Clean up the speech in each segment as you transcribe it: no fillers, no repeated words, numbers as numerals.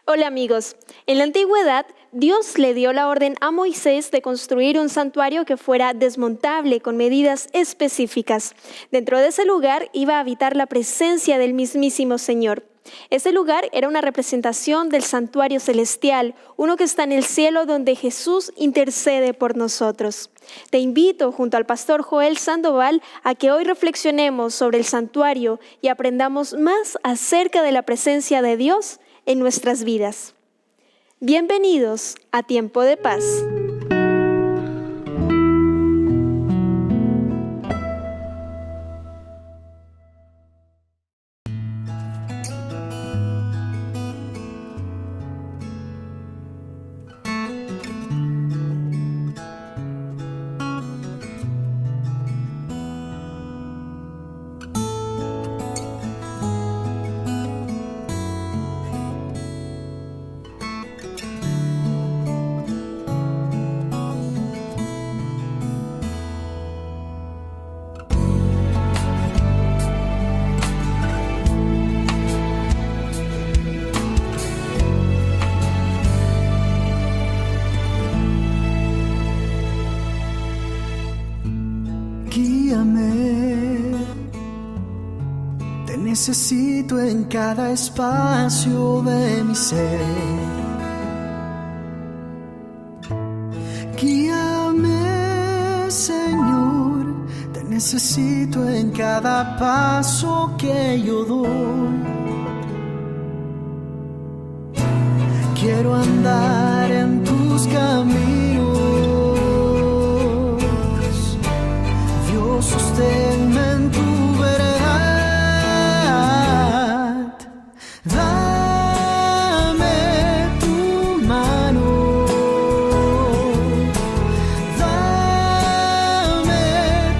Hola amigos, en la antigüedad Dios le dio la orden a Moisés de construir un santuario que fuera desmontable con medidas específicas. Dentro de ese lugar iba a habitar la presencia del mismísimo Señor. Ese lugar era una representación del santuario celestial, uno que está en el cielo donde Jesús intercede por nosotros. Te invito junto al pastor Joel Sandoval a que hoy reflexionemos sobre el santuario y aprendamos más acerca de la presencia de Dios en nuestras vidas. Bienvenidos a Tiempo de Paz. Guíame, te necesito en cada espacio de mi ser. Guíame, Señor, te necesito en cada paso que yo doy. Quiero andar en tus caminos. Sosténme en tu verdad, dame tu mano, dame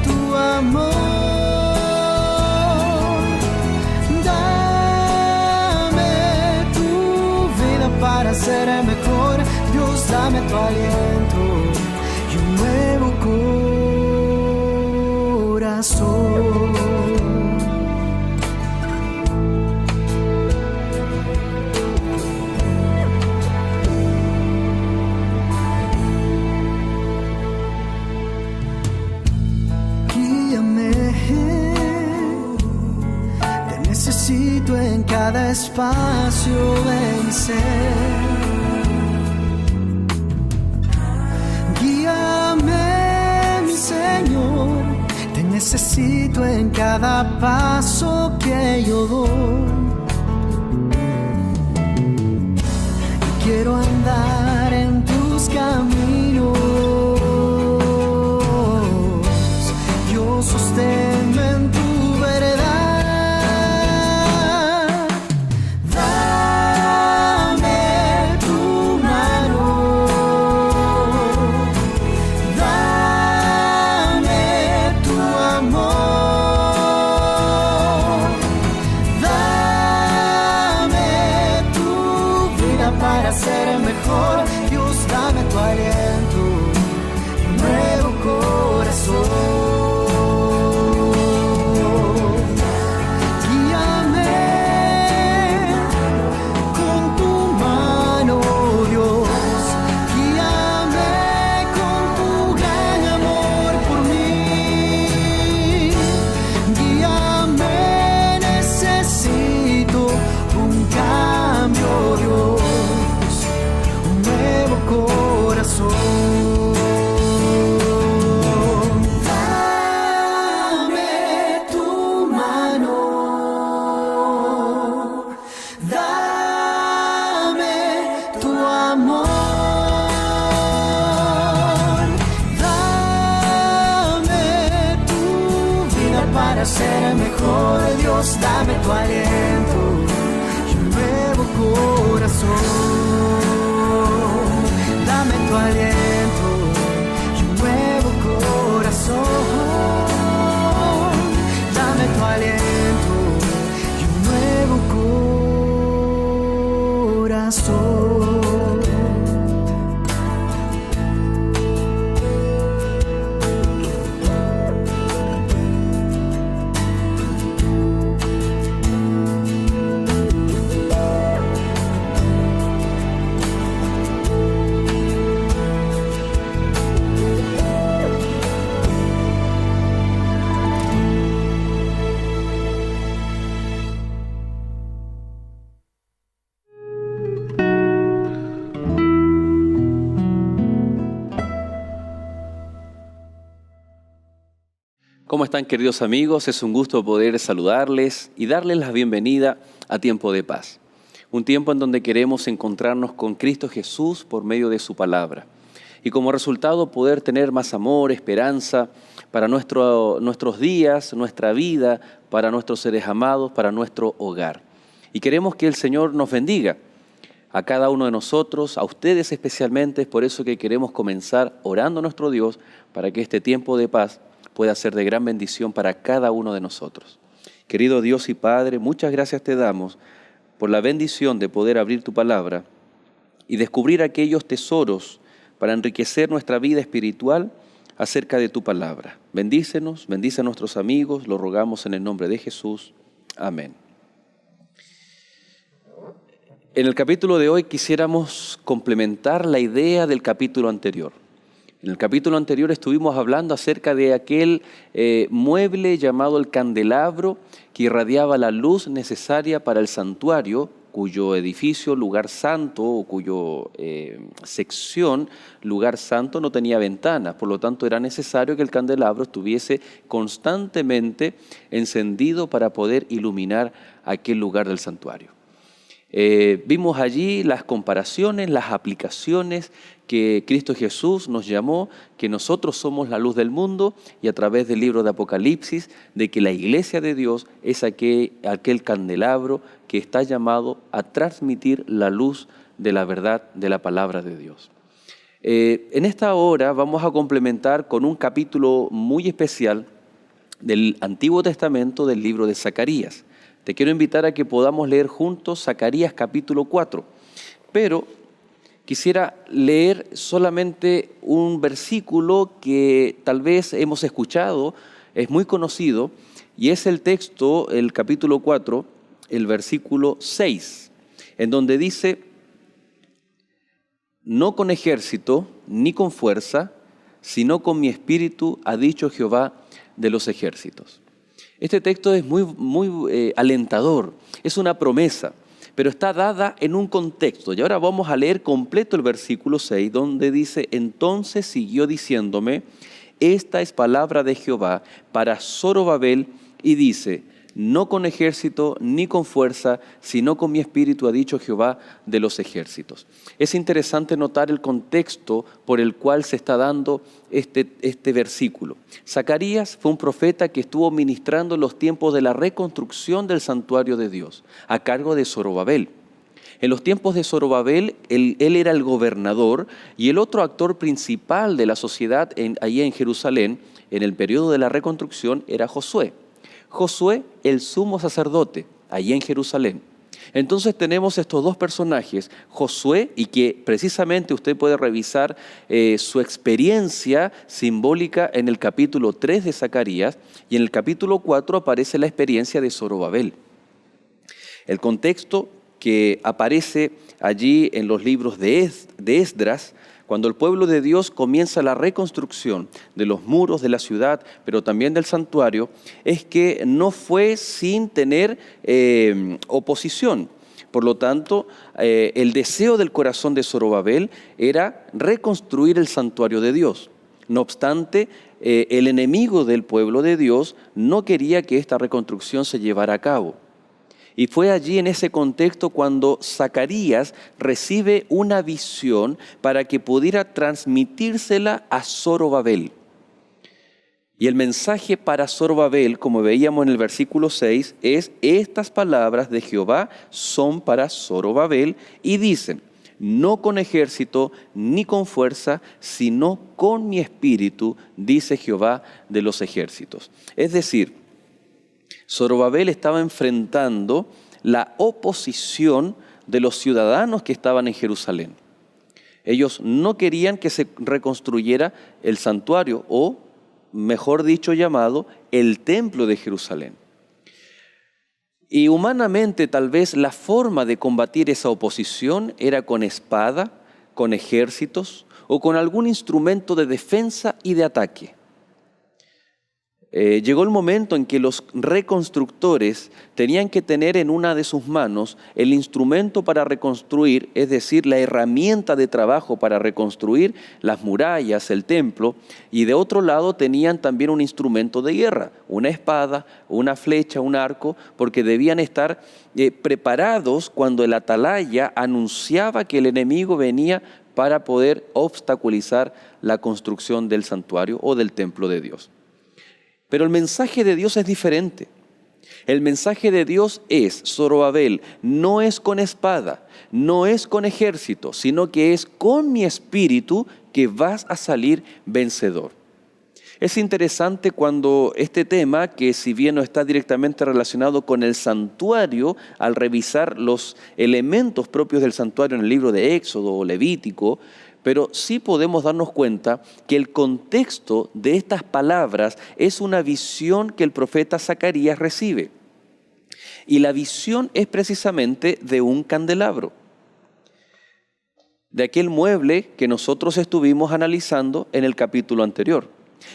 tu amor, dame tu vida para ser mejor. Dios, dame tu aliento y un nuevo corazón. Guíame, te necesito en cada espacio de mi ser. Guíame, mi Señor, te necesito en cada paso que yo doy. Quiero andar en tus caminos. Yo sosténme en tu verdad. Dame tu mano. Dame tu amor. Dame tu vida para ser mejor. Dios, dame tu aliento y un nuevo corazón. Guíame con tu mano, Dios. Guíame con tu gran amor por mí. Guíame, necesito un cambio, Dios, un nuevo corazón. Dame tu mano, dame tu amor, dame tu vida para ser mejor. Dios, dame tu aliento y un nuevo corazón. Dame tu aliento y un nuevo corazón. Dame tu aliento y un nuevo corazón. ¿Cómo están, queridos amigos? Es un gusto poder saludarles y darles la bienvenida a Tiempo de Paz. Un tiempo en donde queremos encontrarnos con Cristo Jesús por medio de su palabra. Y como resultado poder tener más amor, esperanza para nuestros días, nuestra vida, para nuestros seres amados, para nuestro hogar. Y queremos que el Señor nos bendiga a cada uno de nosotros, a ustedes especialmente. Es por eso que queremos comenzar orando a nuestro Dios para que este tiempo de paz pueda ser de gran bendición para cada uno de nosotros. Querido Dios y Padre, muchas gracias te damos por la bendición de poder abrir tu palabra y descubrir aquellos tesoros para enriquecer nuestra vida espiritual acerca de tu palabra. Bendícenos, bendice a nuestros amigos, lo rogamos en el nombre de Jesús. Amén. En el capítulo de hoy quisiéramos complementar la idea del capítulo anterior. En el capítulo anterior estuvimos hablando acerca de aquel mueble llamado el candelabro que irradiaba la luz necesaria para el santuario, cuyo edificio, lugar santo, o cuyo sección, lugar santo, no tenía ventanas. Por lo tanto, era necesario que el candelabro estuviese constantemente encendido para poder iluminar aquel lugar del santuario. Vimos allí las comparaciones, las aplicaciones que Cristo Jesús nos llamó, que nosotros somos la luz del mundo, y a través del libro de Apocalipsis, de que la iglesia de Dios es aquel candelabro que está llamado a transmitir la luz de la verdad de la palabra de Dios. En esta hora vamos a complementar con un capítulo muy especial del Antiguo Testamento del libro de Zacarías. Te quiero invitar a que podamos leer juntos Zacarías capítulo 4, pero quisiera leer solamente un versículo que tal vez hemos escuchado, es muy conocido, y es el texto, el capítulo 4, el versículo 6, en donde dice: no con ejército ni con fuerza, sino con mi espíritu, ha dicho Jehová de los ejércitos. Este texto es muy alentador, es una promesa, pero está dada en un contexto. Y ahora vamos a leer completo el versículo 6, donde dice: entonces siguió diciéndome, esta es palabra de Jehová para Zorobabel, y dice: no con ejército ni con fuerza, sino con mi espíritu, ha dicho Jehová de los ejércitos. Es interesante notar el contexto por el cual se está dando este versículo. Zacarías fue un profeta que estuvo ministrando en los tiempos de la reconstrucción del santuario de Dios, a cargo de Zorobabel. En los tiempos de Zorobabel, él era el gobernador, y el otro actor principal de la sociedad allí en Jerusalén, en el periodo de la reconstrucción, era Josué. Josué, el sumo sacerdote, allí en Jerusalén. Entonces tenemos estos dos personajes, Josué, y que precisamente usted puede revisar su experiencia simbólica en el capítulo 3 de Zacarías, y en el capítulo 4 aparece la experiencia de Zorobabel. El contexto que aparece allí en los libros de Esdras, cuando el pueblo de Dios comienza la reconstrucción de los muros de la ciudad, pero también del santuario, es que no fue sin tener oposición. Por lo tanto, el deseo del corazón de Zorobabel era reconstruir el santuario de Dios. No obstante, el enemigo del pueblo de Dios no quería que esta reconstrucción se llevara a cabo. Y fue allí en ese contexto cuando Zacarías recibe una visión para que pudiera transmitírsela a Zorobabel. Y el mensaje para Zorobabel, como veíamos en el versículo 6, es: estas palabras de Jehová son para Zorobabel, y dicen: no con ejército ni con fuerza, sino con mi espíritu, dice Jehová de los ejércitos. Es decir, Zorobabel estaba enfrentando la oposición de los ciudadanos que estaban en Jerusalén. Ellos no querían que se reconstruyera el santuario, o mejor dicho llamado, el templo de Jerusalén. Y humanamente tal vez la forma de combatir esa oposición era con espada, con ejércitos o con algún instrumento de defensa y de ataque. Llegó el momento en que los reconstructores tenían que tener en una de sus manos el instrumento para reconstruir, es decir, la herramienta de trabajo para reconstruir las murallas, el templo, y de otro lado tenían también un instrumento de guerra, una espada, una flecha, un arco, porque debían estar preparados cuando el atalaya anunciaba que el enemigo venía para poder obstaculizar la construcción del santuario o del templo de Dios. Pero el mensaje de Dios es diferente. El mensaje de Dios es, Zorobabel, no es con espada, no es con ejército, sino que es con mi espíritu que vas a salir vencedor. Es interesante cuando este tema, que si bien no está directamente relacionado con el santuario, al revisar los elementos propios del santuario en el libro de Éxodo o Levítico, pero sí podemos darnos cuenta que el contexto de estas palabras es una visión que el profeta Zacarías recibe. Y la visión es precisamente de un candelabro, de aquel mueble que nosotros estuvimos analizando en el capítulo anterior.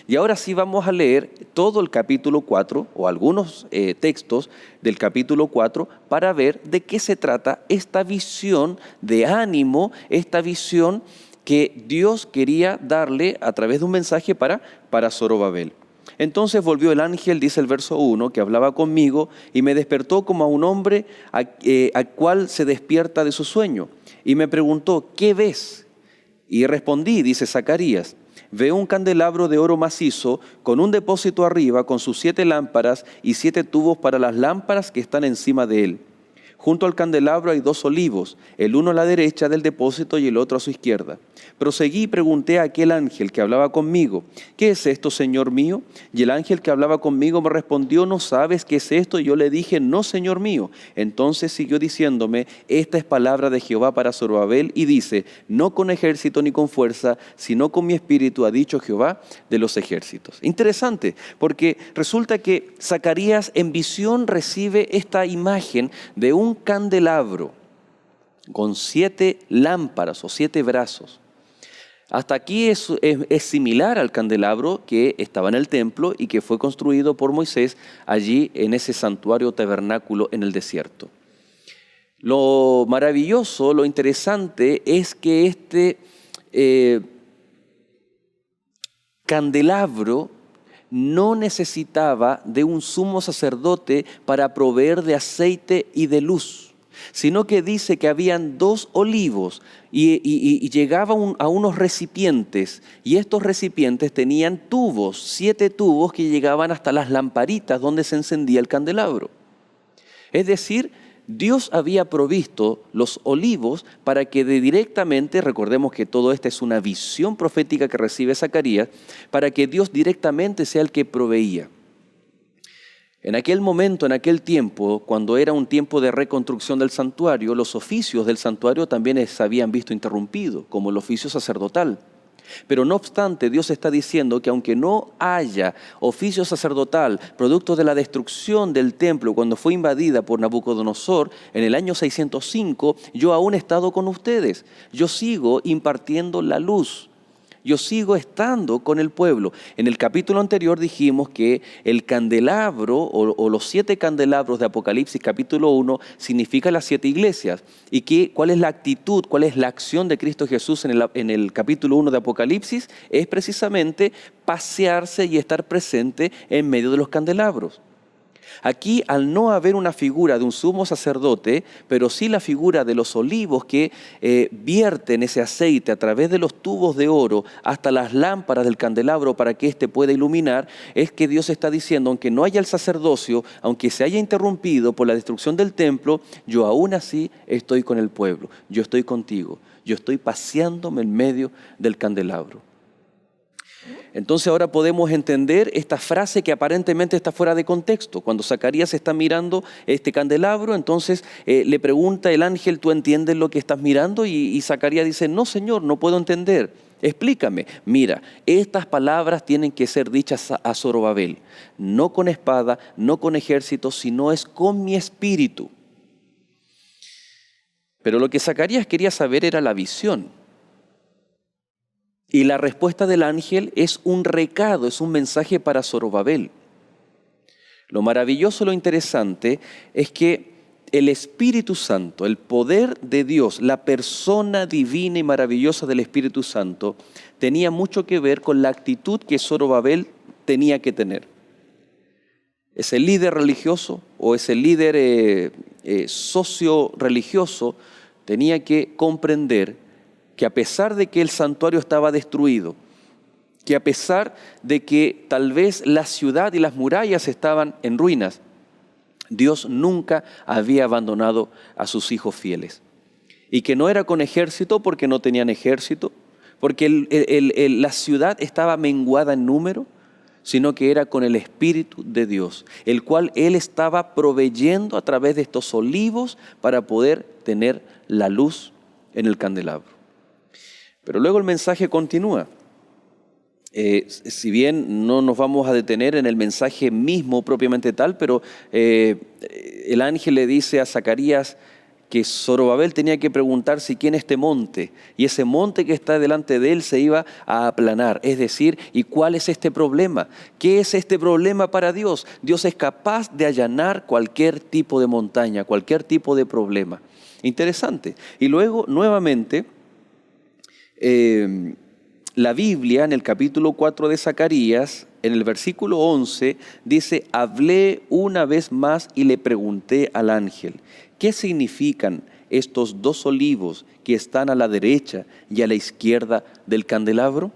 Y ahora sí vamos a leer todo el capítulo 4 o algunos textos del capítulo 4 para ver de qué se trata esta visión de ánimo, esta visión que Dios quería darle a través de un mensaje para Zorobabel. Entonces volvió el ángel, dice el verso 1, que hablaba conmigo y me despertó como a un hombre al cual se despierta de su sueño. Y me preguntó, ¿qué ves? Y respondí, dice Zacarías, veo un candelabro de oro macizo con un depósito arriba con sus 7 lámparas y 7 tubos para las lámparas que están encima de él. Junto al candelabro hay 2 olivos, el uno a la derecha del depósito y el otro a su izquierda. Proseguí y pregunté a aquel ángel que hablaba conmigo, ¿qué es esto, Señor mío? Y el ángel que hablaba conmigo me respondió, ¿no sabes qué es esto? Y yo le dije, no, Señor mío. Entonces siguió diciéndome, esta es palabra de Jehová para Zorobabel, y dice, no con ejército ni con fuerza, sino con mi espíritu, ha dicho Jehová de los ejércitos. Interesante, porque resulta que Zacarías en visión recibe esta imagen de un candelabro con 7 lámparas o 7 brazos. Hasta aquí es similar al candelabro que estaba en el templo y que fue construido por Moisés allí en ese santuario tabernáculo en el desierto. Lo maravilloso, lo interesante es que este candelabro no necesitaba de un sumo sacerdote para proveer de aceite y de luz, sino que dice que habían 2 olivos y llegaban a unos recipientes, y estos recipientes tenían tubos, 7 tubos que llegaban hasta las lamparitas donde se encendía el candelabro. Es decir, Dios había provisto los olivos para que directamente, recordemos que todo esto es una visión profética que recibe Zacarías, para que Dios directamente sea el que proveía. En aquel momento, en aquel tiempo, cuando era un tiempo de reconstrucción del santuario, los oficios del santuario también se habían visto interrumpidos, como el oficio sacerdotal. Pero no obstante, Dios está diciendo que aunque no haya oficio sacerdotal, producto de la destrucción del templo cuando fue invadida por Nabucodonosor en el año 605, yo aún he estado con ustedes. Yo sigo impartiendo la luz. Yo sigo estando con el pueblo. En el capítulo anterior dijimos que el candelabro o los 7 candelabros de Apocalipsis capítulo 1 significa las 7 iglesias. ¿Y cuál es la actitud, cuál es la acción de Cristo Jesús en el capítulo 1 de Apocalipsis? Es precisamente pasearse y estar presente en medio de los candelabros. Aquí, al no haber una figura de un sumo sacerdote, pero sí la figura de los olivos que vierten ese aceite a través de los tubos de oro hasta las lámparas del candelabro para que éste pueda iluminar, es que Dios está diciendo, aunque no haya el sacerdocio, aunque se haya interrumpido por la destrucción del templo, yo aún así estoy con el pueblo, yo estoy contigo, yo estoy paseándome en medio del candelabro. Entonces ahora podemos entender esta frase que aparentemente está fuera de contexto. Cuando Zacarías está mirando este candelabro, entonces le pregunta el ángel, ¿tú entiendes lo que estás mirando? Y Zacarías dice, no, Señor, no puedo entender. Explícame. Mira, estas palabras tienen que ser dichas a Zorobabel, no con espada, no con ejército, sino es con mi espíritu. Pero lo que Zacarías quería saber era la visión. Y la respuesta del ángel es un recado, es un mensaje para Zorobabel. Lo maravilloso, lo interesante es que el Espíritu Santo, el poder de Dios, la persona divina y maravillosa del Espíritu Santo, tenía mucho que ver con la actitud que Zorobabel tenía que tener. Ese líder religioso o ese líder socio-religioso tenía que comprender que a pesar de que el santuario estaba destruido, que a pesar de que tal vez la ciudad y las murallas estaban en ruinas, Dios nunca había abandonado a sus hijos fieles. Y que no era con ejército porque no tenían ejército, porque la ciudad estaba menguada en número, sino que era con el Espíritu de Dios, el cual Él estaba proveyendo a través de estos olivos para poder tener la luz en el candelabro. Pero luego el mensaje continúa. Si bien no nos vamos a detener en el mensaje mismo propiamente tal, pero el ángel le dice a Zacarías que Zorobabel tenía que preguntarse quién es este monte, y ese monte que está delante de él se iba a aplanar, es decir, ¿y cuál es este problema? ¿Qué es este problema para Dios? Dios es capaz de allanar cualquier tipo de montaña, cualquier tipo de problema. Interesante. Y luego, nuevamente, la Biblia, en el capítulo 4 de Zacarías, en el versículo 11, dice: hablé una vez más y le pregunté al ángel, ¿qué significan estos dos olivos que están a la derecha y a la izquierda del candelabro?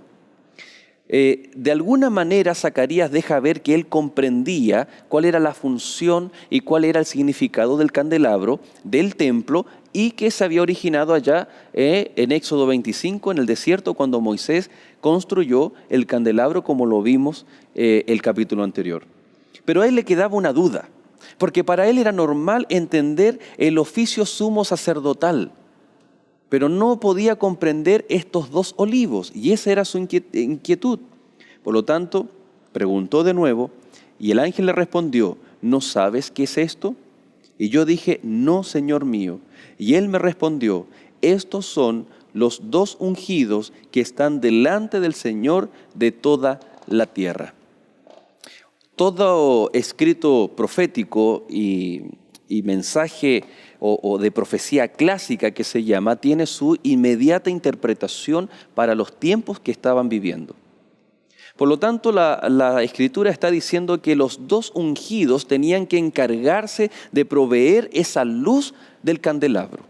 De alguna manera Zacarías deja ver que él comprendía cuál era la función y cuál era el significado del candelabro, del templo, y que se había originado allá en Éxodo 25, en el desierto, cuando Moisés construyó el candelabro, como lo vimos el capítulo anterior. Pero a él le quedaba una duda, porque para él era normal entender el oficio sumo sacerdotal, pero no podía comprender estos dos olivos, y esa era su inquietud. Por lo tanto, preguntó de nuevo, y el ángel le respondió: ¿no sabes qué es esto? Y yo dije: no, Señor mío. Y él me respondió: estos son los dos ungidos que están delante del Señor de toda la tierra. Todo escrito profético y mensaje o de profecía clásica, que se llama, tiene su inmediata interpretación para los tiempos que estaban viviendo. Por lo tanto, la Escritura está diciendo que los dos ungidos tenían que encargarse de proveer esa luz del candelabro.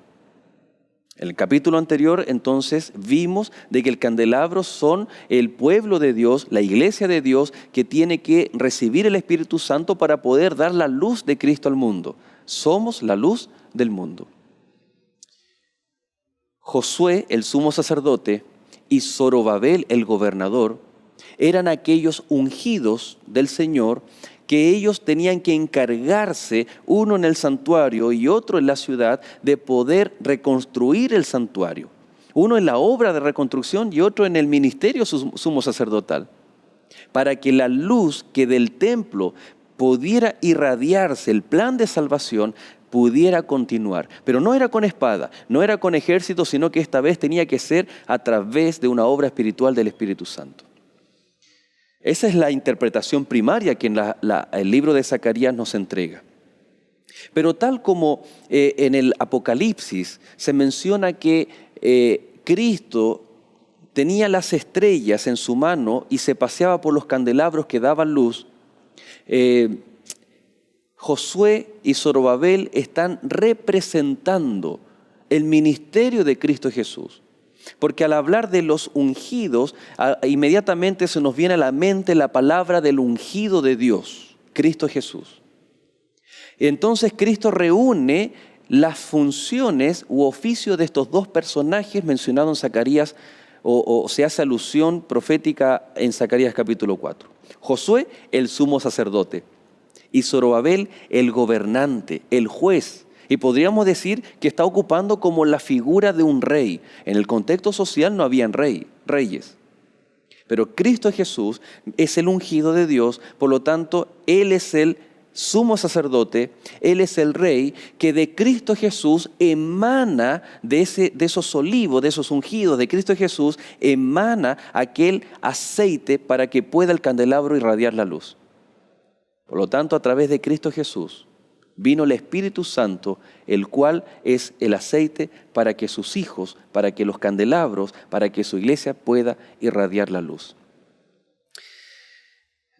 En el capítulo anterior, entonces, vimos de que el candelabro son el pueblo de Dios, la iglesia de Dios, que tiene que recibir el Espíritu Santo para poder dar la luz de Cristo al mundo. Somos la luz del mundo. Josué, el sumo sacerdote, y Zorobabel, el gobernador, eran aquellos ungidos del Señor que ellos tenían que encargarse, uno en el santuario y otro en la ciudad, de poder reconstruir el santuario. Uno en la obra de reconstrucción y otro en el ministerio sumo sacerdotal, para que la luz que del templo pudiera irradiarse, el plan de salvación pudiera continuar. Pero no era con espada, no era con ejército, sino que esta vez tenía que ser a través de una obra espiritual del Espíritu Santo. Esa es la interpretación primaria que el libro de Zacarías nos entrega. Pero tal como en el Apocalipsis se menciona que Cristo tenía las estrellas en su mano y se paseaba por los candelabros que daban luz, Josué y Zorobabel están representando el ministerio de Cristo Jesús. Porque al hablar de los ungidos, inmediatamente se nos viene a la mente la palabra del ungido de Dios, Cristo Jesús. Entonces Cristo reúne las funciones u oficios de estos dos personajes mencionados en Zacarías, o se hace alusión profética en Zacarías capítulo 4. Josué, el sumo sacerdote, y Zorobabel, el gobernante, el juez. Y podríamos decir que está ocupando como la figura de un rey. En el contexto social no habían reyes. Pero Cristo Jesús es el ungido de Dios, por lo tanto, Él es el sumo sacerdote, Él es el rey, que de Cristo Jesús emana, de esos olivos, de esos ungidos de Cristo Jesús, emana aquel aceite para que pueda el candelabro irradiar la luz. Por lo tanto, a través de Cristo Jesús vino el Espíritu Santo, el cual es el aceite para que sus hijos, para que los candelabros, para que su iglesia pueda irradiar la luz.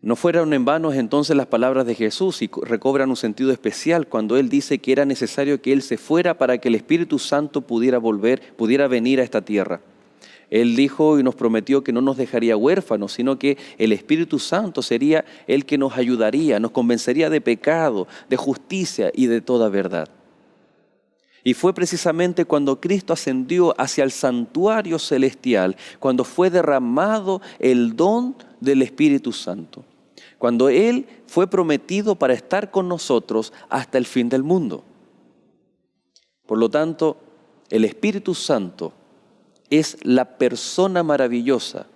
No fueron en vano entonces las palabras de Jesús y recobran un sentido especial cuando Él dice que era necesario que Él se fuera para que el Espíritu Santo pudiera venir a esta tierra. Él dijo y nos prometió que no nos dejaría huérfanos, sino que el Espíritu Santo sería el que nos ayudaría, nos convencería de pecado, de justicia y de toda verdad. Y fue precisamente cuando Cristo ascendió hacia el santuario celestial, cuando fue derramado el don del Espíritu Santo, cuando Él fue prometido para estar con nosotros hasta el fin del mundo. Por lo tanto, el Espíritu Santo es la persona maravillosa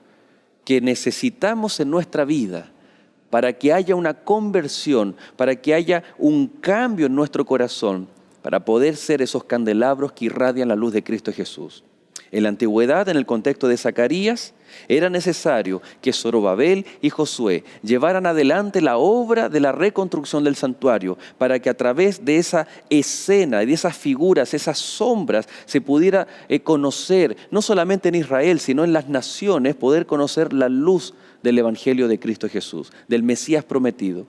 que necesitamos en nuestra vida para que haya una conversión, para que haya un cambio en nuestro corazón, para poder ser esos candelabros que irradian la luz de Cristo Jesús. En la antigüedad, en el contexto de Zacarías, era necesario que Zorobabel y Josué llevaran adelante la obra de la reconstrucción del santuario para que a través de esa escena, de esas figuras, esas sombras, se pudiera conocer, no solamente en Israel, sino en las naciones, poder conocer la luz del Evangelio de Cristo Jesús, del Mesías prometido.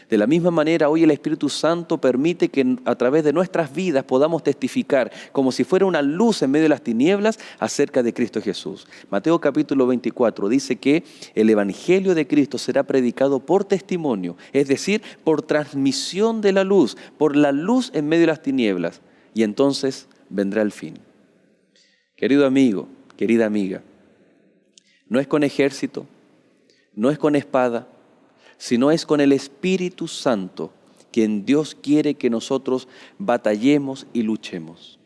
De la misma manera, hoy el Espíritu Santo permite que a través de nuestras vidas podamos testificar como si fuera una luz en medio de las tinieblas acerca de Cristo Jesús. Mateo capítulo 24 dice que el Evangelio de Cristo será predicado por testimonio, es decir, por transmisión de la luz, por la luz en medio de las tinieblas, y entonces vendrá el fin. Querido amigo, querida amiga, no es con ejército, no es con espada, sino es con el Espíritu Santo, quien Dios quiere que nosotros batallemos y luchemos.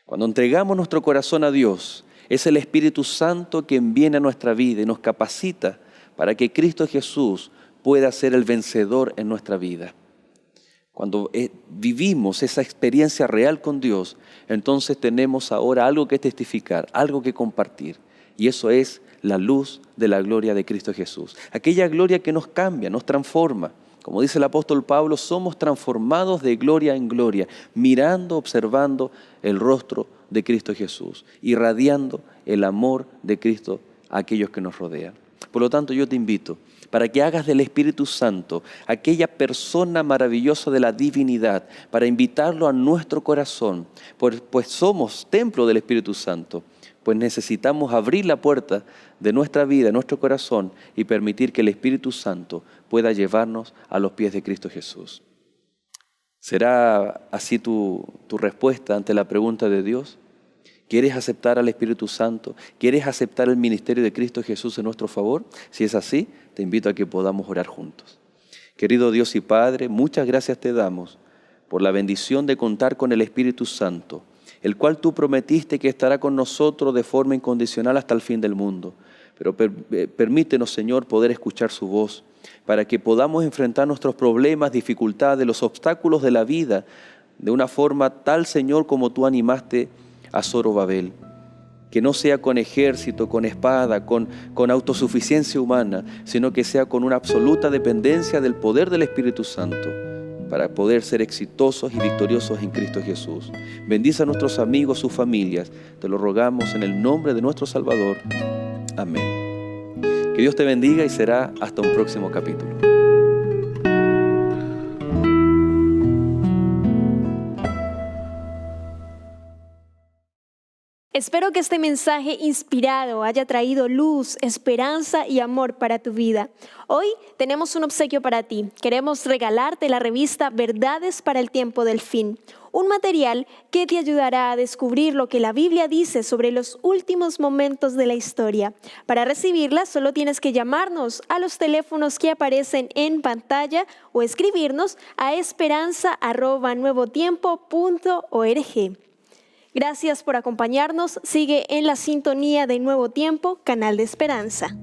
Cuando entregamos nuestro corazón a Dios, es el Espíritu Santo quien viene a nuestra vida y nos capacita para que Cristo Jesús pueda ser el vencedor en nuestra vida. Cuando vivimos esa experiencia real con Dios, entonces tenemos ahora algo que testificar, algo que compartir, y eso es la luz de la gloria de Cristo Jesús. Aquella gloria que nos cambia, nos transforma. Como dice el apóstol Pablo, somos transformados de gloria en gloria, mirando, observando el rostro de Cristo Jesús, irradiando el amor de Cristo a aquellos que nos rodean. Por lo tanto, yo te invito para que hagas del Espíritu Santo aquella persona maravillosa de la divinidad, para invitarlo a nuestro corazón, pues somos templo del Espíritu Santo. Pues necesitamos abrir la puerta de nuestra vida, nuestro corazón, y permitir que el Espíritu Santo pueda llevarnos a los pies de Cristo Jesús. ¿Será así tu respuesta ante la pregunta de Dios? ¿Quieres aceptar al Espíritu Santo? ¿Quieres aceptar el ministerio de Cristo Jesús en nuestro favor? Si es así, te invito a que podamos orar juntos. Querido Dios y Padre, muchas gracias te damos por la bendición de contar con el Espíritu Santo, el cual tú prometiste que estará con nosotros de forma incondicional hasta el fin del mundo. Pero permítenos, Señor, poder escuchar su voz, para que podamos enfrentar nuestros problemas, dificultades, los obstáculos de la vida, de una forma tal, Señor, como tú animaste a Zorobabel. Que no sea con ejército, con espada, con autosuficiencia humana, sino que sea con una absoluta dependencia del poder del Espíritu Santo, para poder ser exitosos y victoriosos en Cristo Jesús. Bendice a nuestros amigos, sus familias. Te lo rogamos en el nombre de nuestro Salvador. Amén. Que Dios te bendiga y será hasta un próximo capítulo. Espero que este mensaje inspirado haya traído luz, esperanza y amor para tu vida. Hoy tenemos un obsequio para ti. Queremos regalarte la revista Verdades para el Tiempo del Fin, un material que te ayudará a descubrir lo que la Biblia dice sobre los últimos momentos de la historia. Para recibirla, solo tienes que llamarnos a los teléfonos que aparecen en pantalla o escribirnos a esperanza@nuevotiempo.org. Gracias por acompañarnos. Sigue en la sintonía de Nuevo Tiempo, canal de esperanza.